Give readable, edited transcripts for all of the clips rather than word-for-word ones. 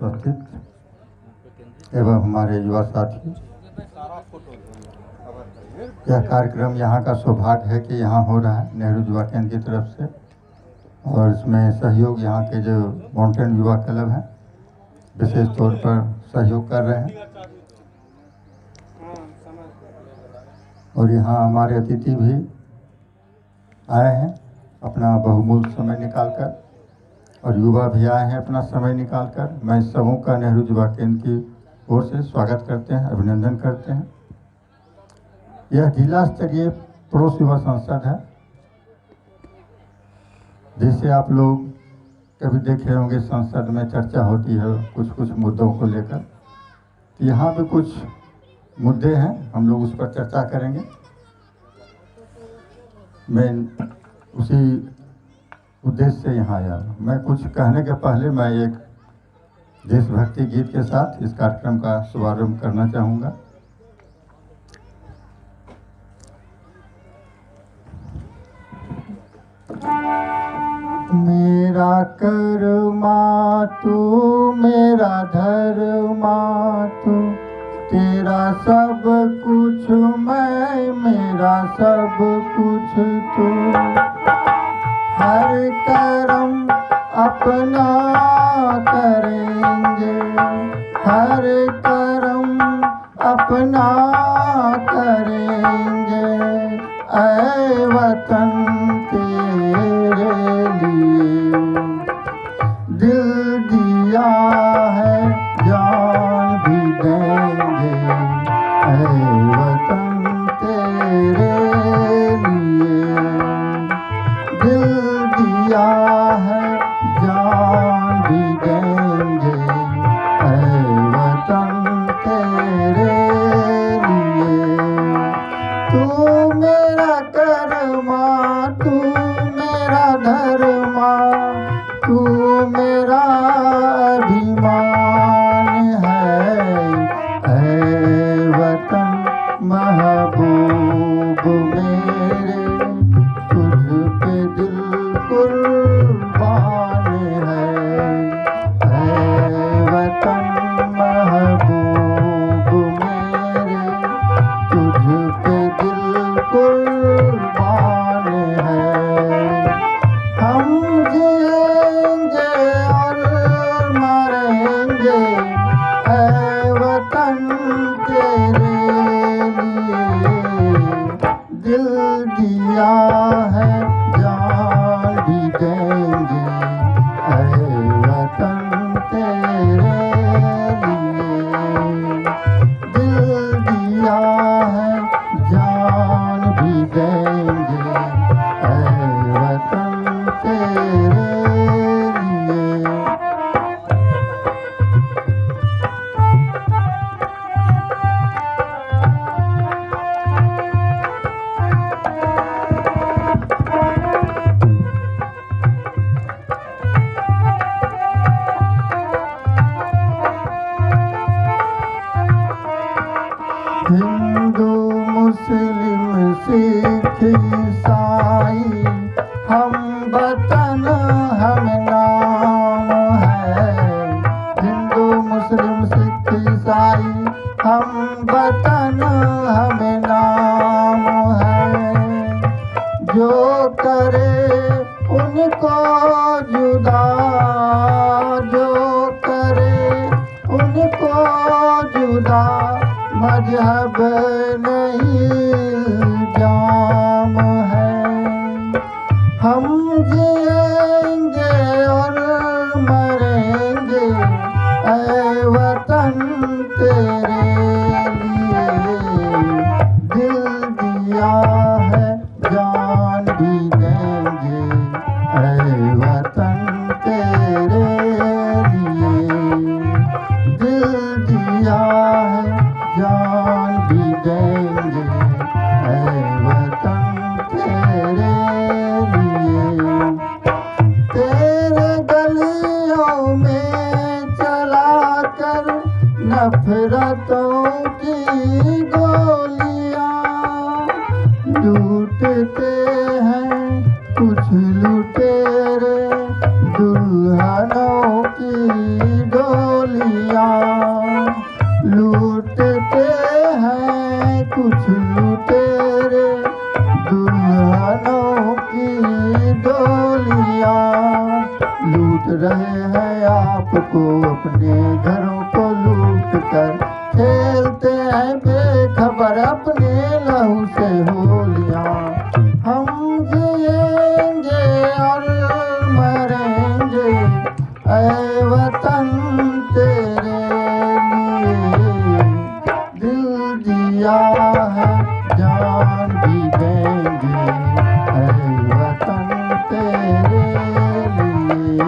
उपस्थित एवं हमारे युवा साथी, यह कार्यक्रम यहाँ का सौभाग्य है कि यहाँ हो रहा है नेहरू युवा केंद्र की तरफ से, और इसमें सहयोग यहाँ के जो माउंटेन युवा क्लब हैं विशेष तौर पर सहयोग कर रहे हैं। और यहाँ हमारे अतिथि भी आए हैं अपना बहुमूल्य समय निकालकर, और युवा भी आए हैं अपना समय निकालकर। मैं सबों का नेहरू युवा केंद्र की ओर से स्वागत करते हैं, अभिनंदन करते हैं। यह जिला स्तरीय पड़ोस युवा संसद है, जिसे आप लोग कभी देखे होंगे संसद में चर्चा होती है कुछ कुछ मुद्दों को लेकर। यहाँ भी कुछ मुद्दे हैं, हम लोग उस पर चर्चा करेंगे। मैं उसी उद्देश्य से यहाँ आया। मैं कुछ कहने के पहले मैं एक देशभक्ति गीत के साथ इस कार्यक्रम का शुभारंभ करना चाहूँगा। मेरा कर्मा तू मेरा धर्मा तू, तेरा सब कुछ मैं मेरा सब कुछ तू। हर कर्म अपना करेंगे, हर कर्म अपना करेंगे। ऐ वतन तेरे लिए दिल दिया है, जान भी देंगे। ऐ वतन तेरे लिए दिल दिया है, जान भी देंगे। ऐ वतन तेरे लिए तू मेरा कर्मा तू मेरा धर्मा, तू मेरा अभिमान है। ऐ वतन महबूब मेरे, तुझ पे दिल कुर्बान है। ऐ वतन महबूब मेरे, तुझ पे दिल कुर्बान है। हम जिएंगे और मरेंगे, ऐ वतन तेरे लिए दिल दिया है, जान भी देंगे। ऐ वतन तेरे लिए दिल दिया है, जान भी देंगे। ऐ वतन तेरे लिए हिंदू मुस्लिम सिख ईसाई हम वतन हम नाम है। हिंदू मुस्लिम सिख ईसाई हम वतन हम नाम है। जो करे उनको जुदा, जो करे उनको जुदा, मजहब नहीं इल्जाम है। हम जिएंगे और मरेंगे, ऐ वतन तेरे लिए दिल दिया है, जान भी देंगे। ऐ वतन तेरे लिए दिल दिया है, जान भी देंगे। ऐ वतन तेरे लिए तेरे गलियों में चला कर नफरतों की गोलियां लूटते हैं कुछ लुटेरे दुल्हनों की डोली। को अपने घरों को लूट कर खेलते हैं बेखबर अपने लहू से होलियां। हम जिएंगे और मरेंगे ऐ वतन तेरे लिए, दिल दिया है जान भी देंगे ऐ वतन तेरे लिए,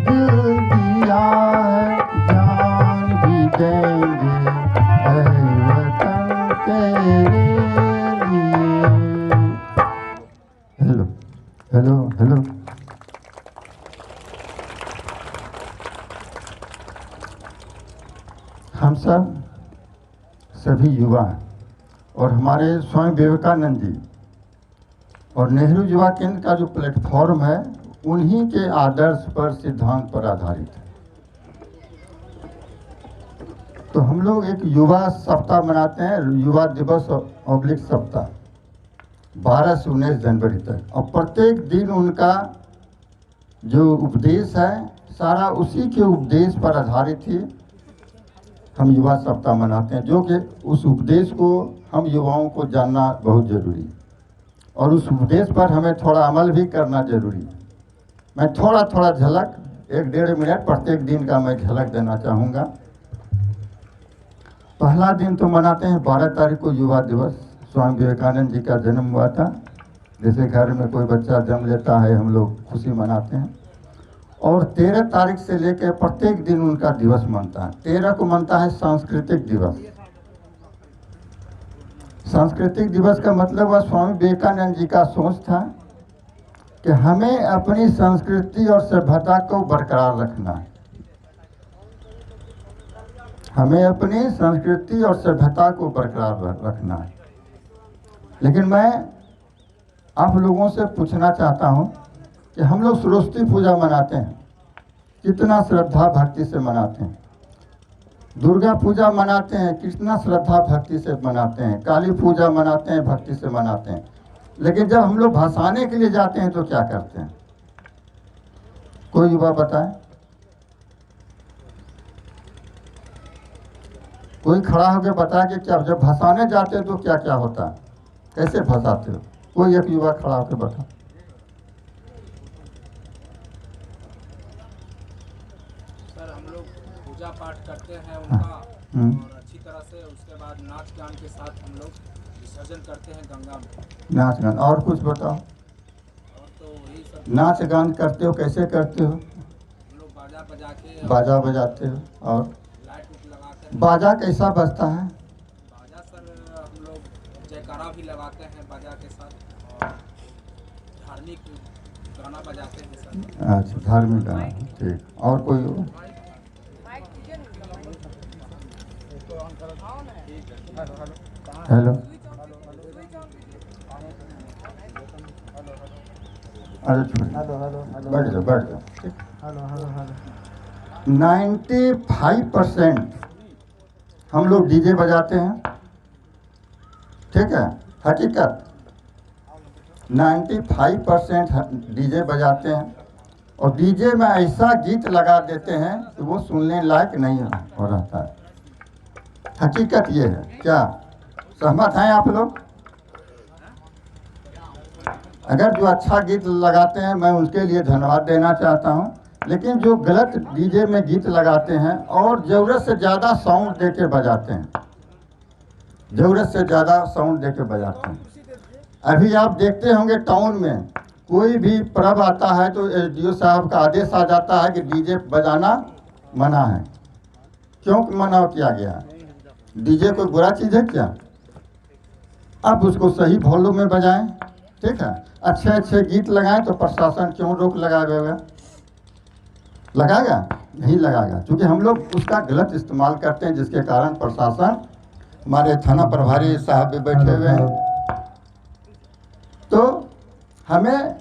दिल दिया है जान भी देंगे ऐ वतन तेरे लिए। Hello hello hello. हम सब सभी युवा और हमारे स्वामी विवेकानंद जी और नेहरू युवा केंद्र का जो प्लेटफॉर्म है उन्हीं के आदर्श पर, सिद्धांत पर आधारित है। तो हम लोग एक युवा सप्ताह मनाते हैं, युवा दिवस ऑब्लिक सप्ताह 12 से 19 जनवरी तक, और प्रत्येक दिन उनका जो उपदेश है सारा उसी के उपदेश पर आधारित ही हम युवा सप्ताह मनाते हैं, जो कि उस उपदेश को हम युवाओं को जानना बहुत ज़रूरी है और उस उपदेश पर हमें थोड़ा अमल भी करना ज़रूरी है। मैं थोड़ा थोड़ा झलक 1-1.5 मिनट प्रत्येक दिन का मैं झलक देना चाहूँगा। पहला दिन तो मनाते हैं 12 तारीख को युवा दिवस, स्वामी विवेकानंद जी का जन्म हुआ था। जैसे घर में कोई बच्चा जन्म लेता है हम लोग खुशी मनाते हैं, और 13 तारीख से लेकर प्रत्येक दिन उनका दिवस मनता है। 13 को मनता है सांस्कृतिक दिवस। सांस्कृतिक दिवस का मतलब वह स्वामी विवेकानंद जी का सोच था कि हमें अपनी संस्कृति और सभ्यता को बरकरार रखना है, हमें अपनी संस्कृति और सभ्यता को बरकरार रखना है। लेकिन मैं आप लोगों से पूछना चाहता हूं कि हम लोग सरस्वती पूजा मनाते हैं, कितना श्रद्धा भक्ति से मनाते हैं। दुर्गा पूजा मनाते हैं, कितना श्रद्धा भक्ति से मनाते हैं। काली पूजा मनाते हैं, भक्ति से मनाते हैं। लेकिन जब हम लोग भसाने के लिए जाते हैं तो क्या करते हैं? कोई युवा बताए? कोई खड़ा होकर बताए कि क्या जब भसाने जाते हैं तो क्या क्या होता है, कैसे भसाते हो? कोई एक युवा खड़ा होकर बता। सर हम लोग पूजा पाठ करते हैं उनका और अच्छी तरह से, उसके बाद नाच गान के साथ हम लोग विसर्जन करते हैं गंगा में। नाच गान और कुछ बताओ। और तो वही सब नाच गान करते हो, कैसे करते हो? हम लोग बाजा बजा के, बाजा बजाते हो और लाइट उट लगाते हैं। बाजा कैसा बजता है? बाजा सर हम लोग जयकारा भी लगाते हैं बाजा के साथ और धार्मिक गाना बजाते हैं सर। अच्छा, धार्मिक गाना, ठीक। और कोई हो? हेलो, अरे बैठ जाओ बैठ जाओ, ठीक। 95% हम लोग डीजे बजाते हैं, ठीक है, हकीकत 95% डीजे बजाते हैं और डीजे में ऐसा गीत लगा देते हैं कि वो सुनने लायक नहीं हो रहता है। हकीकत ये है। क्या सहमत हैं आप लोग? अगर जो अच्छा गीत लगाते हैं मैं उनके लिए धन्यवाद देना चाहता हूं, लेकिन जो गलत डीजे में गीत लगाते हैं और ज़रूरत से ज़्यादा साउंड दे के बजाते हैं, ज़रूरत से ज़्यादा साउंड दे के बजाते हैं। अभी आप देखते होंगे टाउन में कोई भी पर्व आता है तो एसडीओ साहब का आदेश आ जाता है कि डीजे बजाना मना है। क्यों मना किया गया है? डीजे कोई बुरा चीज़ है क्या? आप उसको सही वॉल्यूम में बजाएं, ठीक है। अच्छे अच्छे गीत लगाएं तो प्रशासन क्यों रोक लगाएगा? लगाएगा? नहीं लगाएगा, क्योंकि हम लोग उसका गलत इस्तेमाल करते हैं, जिसके कारण प्रशासन, हमारे थाना प्रभारी साहब भी बैठे हुए हैं। तो हमें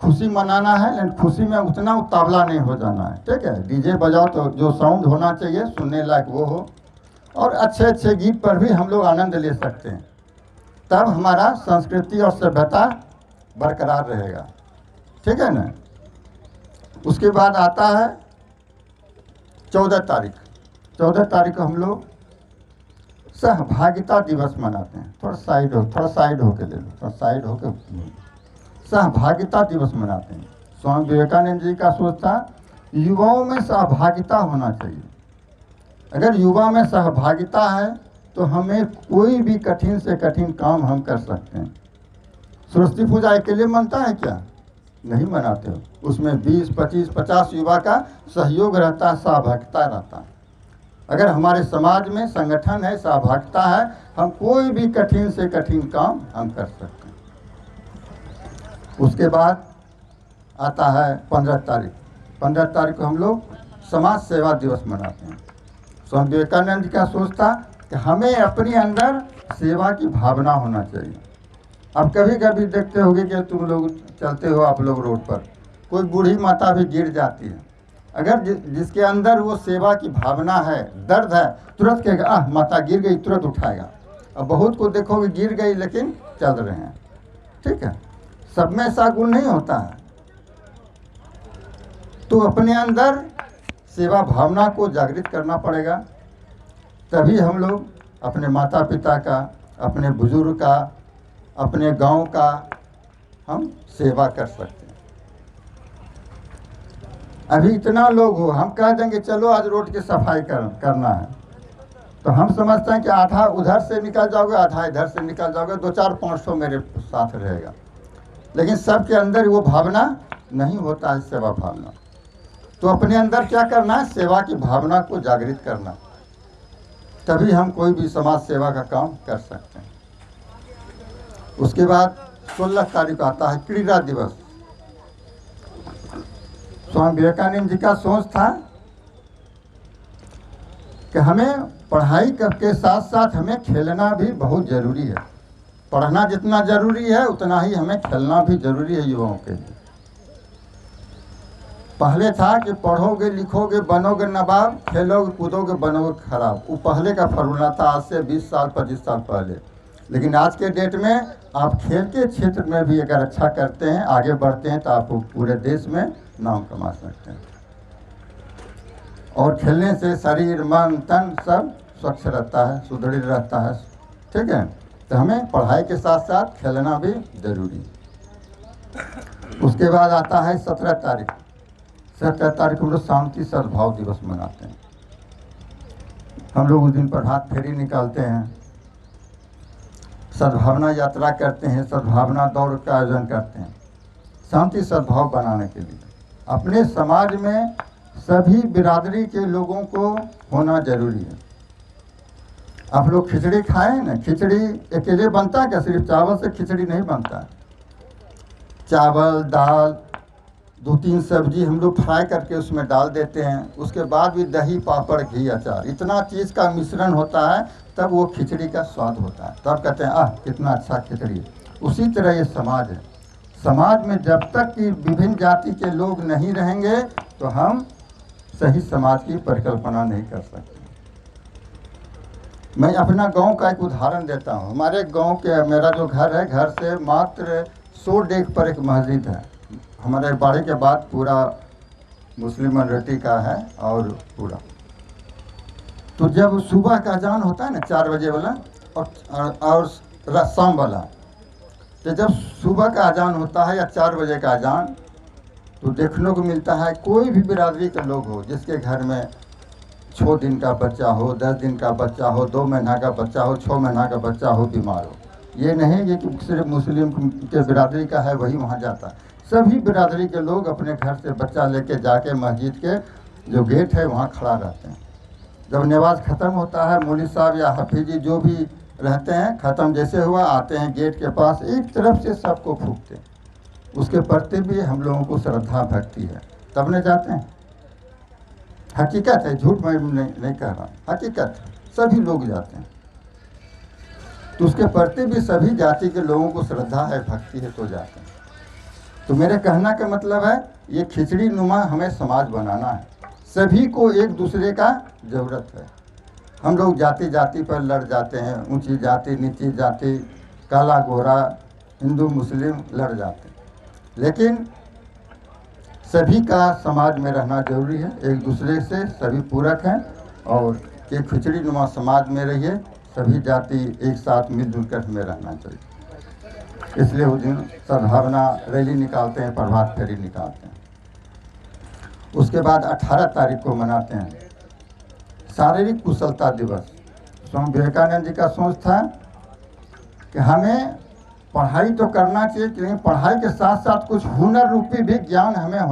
खुशी मनाना है, लेकिन खुशी में उतना उतावला नहीं हो जाना है, ठीक है। डीजे बजाओ तो जो साउंड होना चाहिए सुनने लायक वो हो, और अच्छे अच्छे गीत पर भी हम लोग आनंद ले सकते हैं, तब हमारा संस्कृति और सभ्यता बरकरार रहेगा, ठीक है ना। उसके बाद आता है 14 तारीख को हम लोग सहभागिता दिवस मनाते हैं। थोड़ा साइड होके ले लो, थोड़ा साइड होके। सहभागिता दिवस मनाते हैं। स्वामी विवेकानंद जी का सोच था युवाओं में सहभागिता होना चाहिए। अगर युवा में सहभागिता है तो हमें कोई भी कठिन से कठिन काम हम कर सकते हैं। सरस्वती पूजा अकेले मनता है क्या? नहीं मनाते हो। उसमें 20, 25, 50 युवा का सहयोग रहता है, सहभागिता रहता है। अगर हमारे समाज में संगठन है, सहभागिता है, हम कोई भी कठिन से कठिन काम हम कर सकते हैं। उसके बाद आता है 15 तारीख। 15 तारीख को हम लोग समाज सेवा दिवस मनाते हैं। स्वामी विवेकानंद जी का सोच था कि हमें अपने अंदर सेवा की भावना होना चाहिए। अब कभी कभी देखते होगे कि तुम लोग चलते हो, आप लोग रोड पर, कोई बूढ़ी माता भी गिर जाती है। अगर जिसके अंदर वो सेवा की भावना है, दर्द है, तुरंत कहेगा आह माता गिर गई, तुरंत उठाएगा। अब बहुत को देखोगे गिर गई लेकिन चल रहे हैं। ठीक है, सब में ऐसा गुण नहीं होता है। तो अपने अंदर सेवा भावना को जागृत करना पड़ेगा, तभी हम लोग अपने माता पिता का, अपने बुजुर्ग का, अपने गांव का हम सेवा कर सकते हैं। अभी इतना लोग हो, हम कह देंगे चलो आज रोड की सफाई करना है, तो हम समझते हैं कि आधा उधर से निकल जाओगे, आधा इधर से निकल जाओगे, 200-400-500 मेरे साथ रहेगा। लेकिन सबके अंदर वो भावना नहीं होता है, सेवा भावना। तो अपने अंदर क्या करना है? सेवा की भावना को जागृत करना, तभी हम कोई भी समाज सेवा का काम कर सकते हैं। उसके बाद 16 तारीख को आता है क्रीड़ा दिवस। स्वामी विवेकानंद जी का सोच था कि हमें पढ़ाई के साथ साथ हमें खेलना भी बहुत ज़रूरी है। पढ़ना जितना ज़रूरी है उतना ही हमें खेलना भी ज़रूरी है युवाओं के लिए। पहले था कि पढ़ोगे लिखोगे बनोगे नवाब, खेलोगे कूदोगे बनोगे खराब। वो पहले का फॉर्मूला था, आज से 20 साल 25 साल पहले। लेकिन आज के डेट में आप खेल के क्षेत्र में भी अगर अच्छा करते हैं, आगे बढ़ते हैं, तो आप पूरे देश में नाम कमा सकते हैं। और खेलने से शरीर मन तन सब स्वच्छ रहता है, सुदृढ़ रहता है। ठीक है, तो हमें पढ़ाई के साथ साथ खेलना भी जरूरी है। उसके बाद आता है 17 तारीख। 17 तारीख को हम लोग शांति सद्भाव दिवस मनाते हैं। हम लोग उस दिन प्रभात फेरी निकालते हैं, सद्भावना यात्रा करते हैं, सद्भावना दौड़ का आयोजन करते हैं, शांति सद्भाव बनाने के लिए। अपने समाज में सभी बिरादरी के लोगों को होना जरूरी है। आप लोग खिचड़ी खाएं ना, खिचड़ी अकेले बनता है क्या? सिर्फ चावल से खिचड़ी नहीं बनता है। चावल दाल 2-3 सब्जी हम लोग फ्राई करके उसमें डाल देते हैं। उसके बाद भी दही पापड़ घी अचार, इतना चीज़ का मिश्रण होता है, तब वो खिचड़ी का स्वाद होता है। तब कहते हैं आह कितना अच्छा खिचड़ी है। उसी तरह ये समाज है। समाज में जब तक कि विभिन्न जाति के लोग नहीं रहेंगे तो हम सही समाज की परिकल्पना नहीं कर सकते। मैं अपना गांव का एक उदाहरण देता हूँ। हमारे गांव के, मेरा जो घर है, घर से मात्र 100 डेग पर एक मस्जिद है। हमारे बाड़ी के बाद पूरा मुस्लिम माइनॉरिटी का है। और पूरा तो जब सुबह का अजान होता है ना 4 बजे वाला और शाम वाला, तो जब सुबह का अजान होता है या 4 बजे का अजान, तो देखने को मिलता है कोई भी बिरादरी के लोग हो जिसके घर में 6 दिन का बच्चा हो, 10 दिन का बच्चा हो, 2 महीना का बच्चा हो, 6 महीना का बच्चा हो, बीमार हो, ये नहीं ये कि सिर्फ मुस्लिम के बिरादरी का है वही वहाँ जाता है। सभी बिरादरी के लोग अपने घर से बच्चा लेके जाके मस्जिद के जो गेट है वहाँ खड़ा रहते हैं। जब नमाज ख़त्म होता है, मौलवी साहब या हफीजी जो भी रहते हैं, ख़त्म जैसे हुआ आते हैं गेट के पास, एक तरफ से सबको फूंकते हैं। उसके प्रति भी हम लोगों को श्रद्धा भक्ति है, तब नहीं जाते हैं। हकीकत है, झूठ मैं नहीं कह रहा, हकीकत है, सभी लोग जाते हैं। तो उसके प्रति भी सभी जाति के लोगों को श्रद्धा है, भक्ति है, तो जाते हैं। तो मेरे कहना का मतलब है ये खिचड़ी नुमा हमें समाज बनाना है। सभी को एक दूसरे का ज़रूरत है। हम लोग जाति जाति पर लड़ जाते हैं, ऊंची जाति नीची जाति, काला गोरा, हिंदू मुस्लिम लड़ जाते हैं। लेकिन सभी का समाज में रहना जरूरी है, एक दूसरे से सभी पूरक हैं और एक खिचड़ी नुमा समाज में रहिए, सभी जाति एक साथ मिलजुल कर हमें रहना चाहिए। इसलिए उस दिन सद्भावना रैली निकालते हैं, प्रभात फेरी निकालते हैं। उसके बाद 18 तारीख को मनाते हैं शारीरिक कुशलता दिवस। स्वामी विवेकानंद जी का सोच था कि हमें पढ़ाई तो करना चाहिए, लेकिन पढ़ाई के साथ साथ कुछ हुनर रूपी भी ज्ञान हमें होना